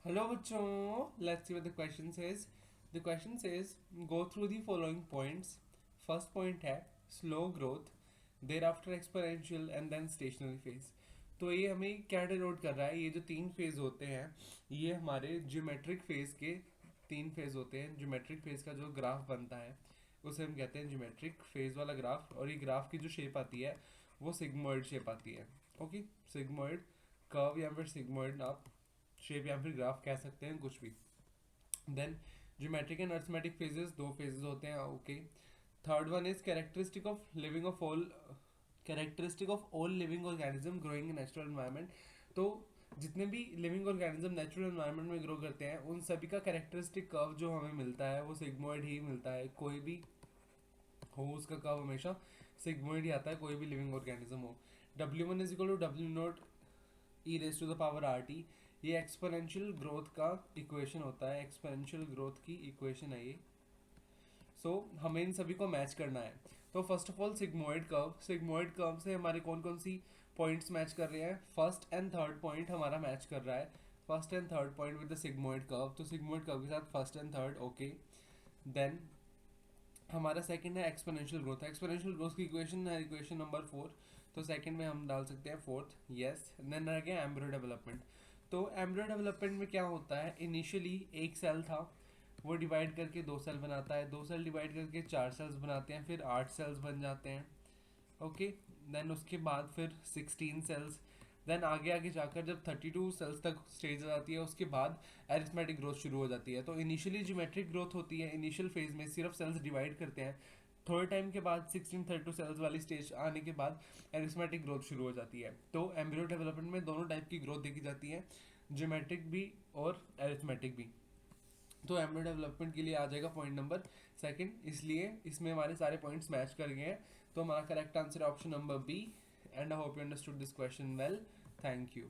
Hello बच्चों, let's see what the question says. The question says go through the following points. First point है slow growth, thereafter exponential and then stationary phase. तो ये हमें क्या denote कर रहा है? ये जो तीन फेज होते हैं ये हमारे ज्योमेट्रिक फेज के तीन फेज होते हैं. ज्योमेट्रिक फेज का जो ग्राफ बनता है उसे हम कहते हैं ज्योमेट्रिक फेज वाला ग्राफ. और ये ग्राफ की जो शेप आती है वो सिग्मोइड शेप आती है. ओके, सिग्मोइड कर्व या फिर सिग्मोइड आप शेप या फिर ग्राफ कह सकते हैं, कुछ भी. Then geometric and arithmetic phases, दो फेजेस होते हैं. Okay. Third one is characteristic of all living organism growing in natural environment. तो जितने भी लिविंग ऑर्गेनिज्म नेचुरल एनवायरनमेंट में ग्रो करते हैं उन सभी का कैरेक्टरिस्टिक कर्व जो हमें मिलता है वो सिग्मोइड ही मिलता है. कोई भी हो उसका कर्व हमेशा सिग्मोइड ही आता है, कोई भी लिविंग ऑर्गेनिज्म हो. W1 is equal to W naught e raise to the power r t. ये एक्सपोनेंशियल ग्रोथ का इक्वेशन होता है, एक्सपोनेंशियल ग्रोथ की इक्वेशन है ये. हमें इन सभी को मैच करना है. तो first of all sigmoid curve से हमारे कौन कौन सी पॉइंट्स मैच कर रहे हैं? फर्स्ट एंड थर्ड पॉइंट हमारा मैच कर रहा है. First and third point with the sigmoid curve. तो सिग्मोइड कर्व के साथ first and third. Okay. Then हमारा सेकंड है एक्सपोनेंशियल ग्रोथ. एक्सपोनेंशियल ग्रोथ की इक्वेशन है इक्वेशन नंबर 4. तो सेकंड में हम डाल सकते हैं फोर्थ. यस. देन रह गया एम्ब्रियो डेवलपमेंट. तो एम्ब्रियो डेवलपमेंट में क्या होता है? इनिशियली एक सेल था, वो डिवाइड करके दो सेल बनाता है, दो सेल डिवाइड करके चार सेल्स बनाते हैं, फिर 8 सेल्स बन जाते हैं. ओके. देन उसके बाद फिर 16 सेल्स. देन आगे आगे जाकर जब 32 सेल्स तक स्टेज आ जाती है उसके बाद एरिथमेटिक ग्रोथ शुरू हो जाती है. तो इनिशियली ज्योमेट्रिक ग्रोथ होती है, इनिशियल फेज में सिर्फ सेल्स डिवाइड करते हैं. थोड़े टाइम के बाद 1632 सेल्स वाली स्टेज आने के बाद एरिथमेटिक ग्रोथ शुरू हो जाती है. तो एम्ब्रियो डेवलपमेंट में दोनों टाइप की ग्रोथ देखी जाती है, ज्योमेट्रिक भी और एरिथमेटिक भी. तो एम्ब्रियो डेवलपमेंट के लिए आ जाएगा पॉइंट नंबर सेकंड, इसलिए इसमें हमारे सारे पॉइंट्स मैच कर गए हैं. तो हमारा करेक्ट आंसर है option number B. And I hope you understood this question well. Thank you.